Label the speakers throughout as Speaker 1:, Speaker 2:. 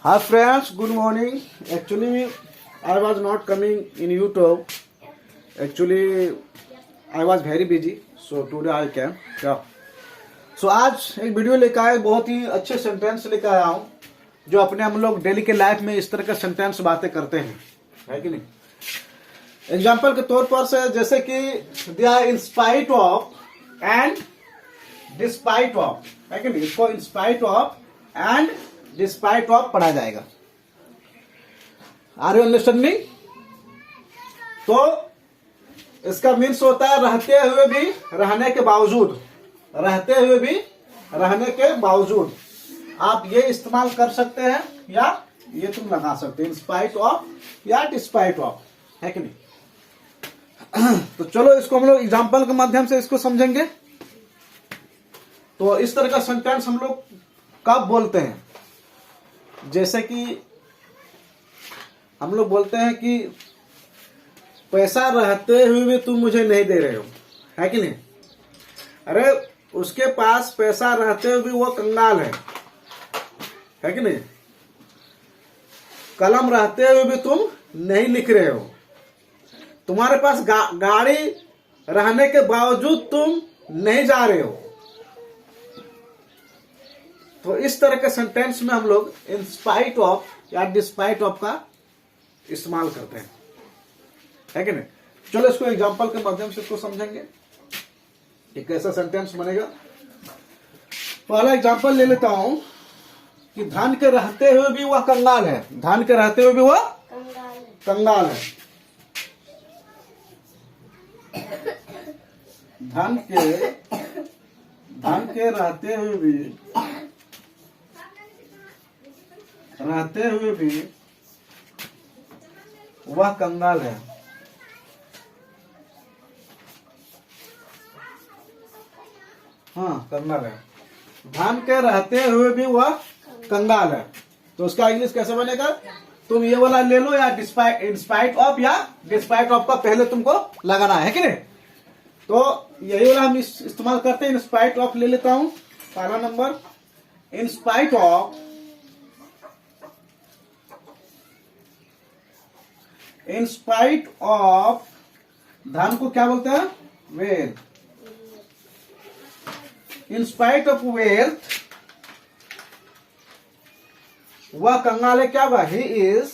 Speaker 1: Hi friends, good morning. Actually, I was not coming in YouTube. Actually, I was very busy, so today I came. Yeah. So आज एक video लेकर आए, बहुत ही अच्छे sentence लेकर आया हूँ जो अपने हम लोग डेली के लाइफ में इस तरह के सेंटेंस बातें करते हैं, है कि नहीं। एग्जाम्पल के तौर पर से जैसे कि they are in spite of and despite of, है कि नहीं। इसको in spite of and despite of पढ़ा जाएगा। Are you understanding? तो इसका मीन्स होता है रहते हुए भी, रहने के बावजूद, रहते हुए भी, रहने के बावजूद। आप ये इस्तेमाल कर सकते हैं या ये तुम लगा सकते हैं, इन स्पाइट ऑफ या डिस्पाइट ऑफ, है कि नहीं। तो चलो इसको हम लोग एग्जाम्पल के माध्यम से इसको समझेंगे। तो इस तरह का सेंटेंस हम लोग कब बोलते हैं, जैसे कि हम लोग बोलते हैं कि पैसा रहते हुए भी तुम मुझे नहीं दे रहे हो, है कि नहीं। अरे उसके पास पैसा रहते हुए भी वो कंगाल है कि नहीं। कलम रहते हुए भी तुम नहीं लिख रहे हो। तुम्हारे पास गाड़ी रहने के बावजूद तुम नहीं जा रहे हो। तो इस तरह के सेंटेंस में हम लोग इन स्पाइट ऑफ या डिस्पाइट ऑफ का इस्तेमाल करते हैं, है कि नहीं। चलो इसको एग्जांपल के माध्यम से इसको समझेंगे कि कैसा सेंटेंस बनेगा। पहला एग्जांपल ले लेता हूं कि धन के रहते हुए भी वह कंगाल है। धन के रहते हुए भी वह कंगाल है। धन के रहते हुए भी वह कंगाल है। हाँ, कंगाल है। धन के रहते हुए भी वह कंगाल है। तो उसका इंग्लिश कैसे बनेगा? तुम ये वाला ले लो, या इंस्पाइट ऑफ या डिस्पाइट ऑफ का पहले तुमको लगाना है कि नहीं। तो यही वाला हम इस्तेमाल करते हैं। इंस्पाइट ऑफ ले लेता हूं। पहला number, in spite of, in spite of धन को क्या बोलते हैं? वेल्थ। इंस्पाइट ऑफ वेल्थ वह कंगाल है। क्या हुआ? ही इज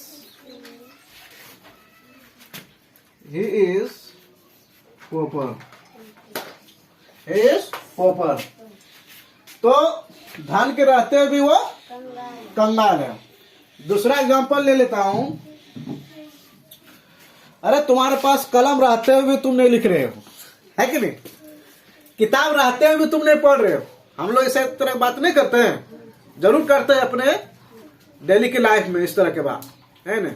Speaker 1: पोपर। ही इज पोपर। तो धन के रहते हुए भी वो कंगाल है। दूसरा एग्जांपल ले लेता हूं। अरे तुम्हारे पास कलम रहते हुए भी तुम नहीं लिख रहे हो, है कि नहीं। किताब रहते हुए भी तुम नहीं पढ़ रहे हो। हम लोग इस तरह बात नहीं करते हैं, जरूर करते हैं अपने डेली की लाइफ में इस तरह के बात, है ना।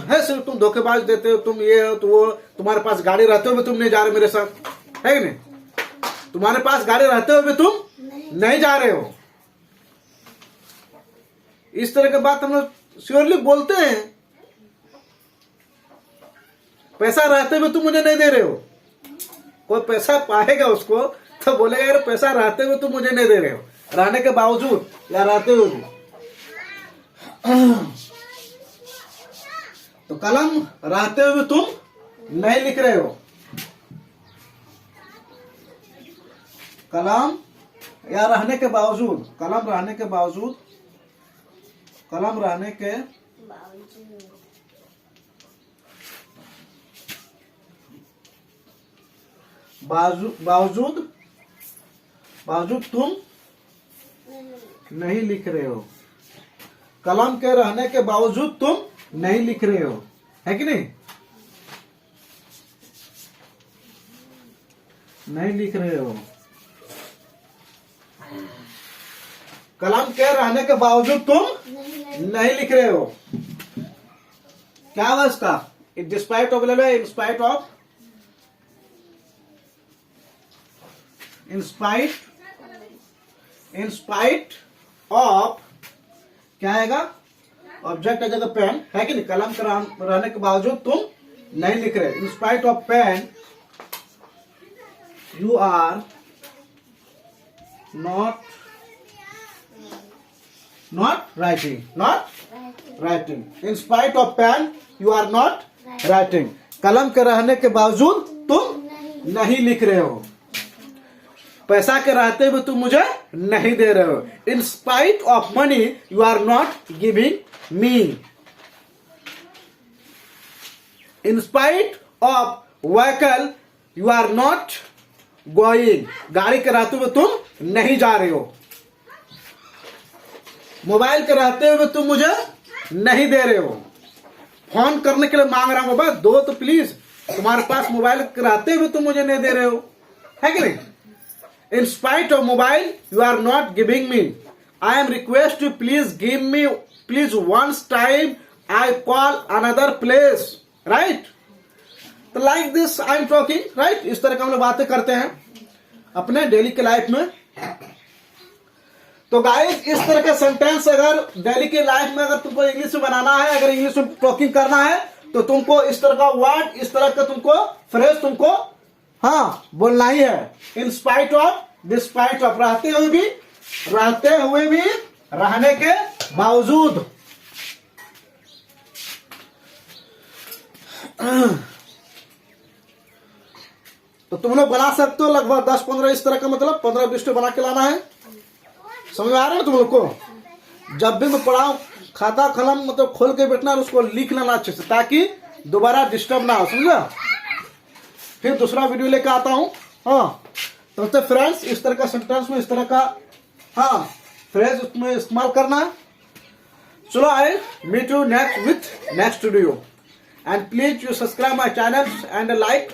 Speaker 1: है सिर्फ तुम धोखेबाज देते हो, तुम ये हो तो वो। तुम्हारे पास गाड़ी रहते हुए भी तुम नहीं जा रहे मेरे साथ, है कि नहीं। तुम्हारे पास गाड़ी रहते हुए भी तुम नहीं जा रहे हो। इस तरह की बात हम लोग श्योरली बोलते हैं। पैसा रहते हुए तुम मुझे नहीं दे रहे हो। कोई पैसा पाएगा उसको तो बोलेगा यार पैसा रहते हुए तुम मुझे नहीं दे रहे हो, रहने के बावजूद या रहते हुए भी। तो कलम रहते हुए तुम नहीं लिख रहे हो। कलम या रहने के बावजूद, कलम रहने के बावजूद, कलम रहने के बावजूद तुम नहीं लिख रहे हो। कलम के रहने के बावजूद तुम नहीं लिख रहे हो, है कि नहीं। नहीं लिख रहे हो। कलम के रहने के बावजूद तुम नहीं लिख रहे हो। क्या हुआ इसका? डिस्पाइट ऑफ ले लो, इंस्पाइट ऑफ। इंस्पाइट ऑफ क्या आएगा? ऑब्जेक्ट आ जाएगा पेन, है कि नहीं। कलम के रहने के बावजूद तुम नहीं लिख रहे। In spite of pain you are not writing, not writing. In spite of pain you are not writing. कलम के रहने के बावजूद तुम नहीं लिख रहे हो। पैसा के रहते हुए तुम मुझे नहीं दे रहे हो। In spite of money you are not giving me. In spite of vehicle you are not going. गाड़ी के रहते हुए तुम नहीं जा रहे हो। मोबाइल के रहते हुए तुम मुझे नहीं दे रहे हो। फोन करने के लिए मांग रहा हूं, बाबा दो तो प्लीज। तुम्हारे पास मोबाइल के रहते हुए तुम मुझे नहीं दे रहे हो, है कि नहीं? In spite of mobile you are not giving me. I am request you please give me please once time I call another place, right? तो like this I am talking, right? इस तरह का हम लोग बातें करते हैं अपने डेली के लाइफ में। तो गाइस इस तरह का सेंटेंस अगर डेली के लाइफ में अगर तुमको इंग्लिश में बनाना है, अगर इंग्लिश में टॉकिंग करना है, तो तुमको इस तरह का वर्ड, इस तरह का तुमको फ्रेज तुमको हाँ बोलना ही है। इन स्पाइट ऑफ, डिस्पाइट ऑफ, रहते हुए भी, रहने के बावजूद। तो तुम लोग बना सकते हो लगभग 10-15 इस तरह का, मतलब 15-20 बना के लाना है। समझ में आ रहा है ना तुम लोग को? जब भी मैं पढ़ाऊं खाता कलम मतलब खोल के बैठना और उसको लिख लेना अच्छे से, ताकि दोबारा डिस्टर्ब ना हो, समझा? फिर दूसरा वीडियो लेकर आता हूं। हाँ तो फ्रेंड्स इस तरह का सेंटेंस में इस तरह का हाँ फ्रेज उसमें इस्तेमाल करना है। चलो I meet you next with next video, and please you subscribe my channel and like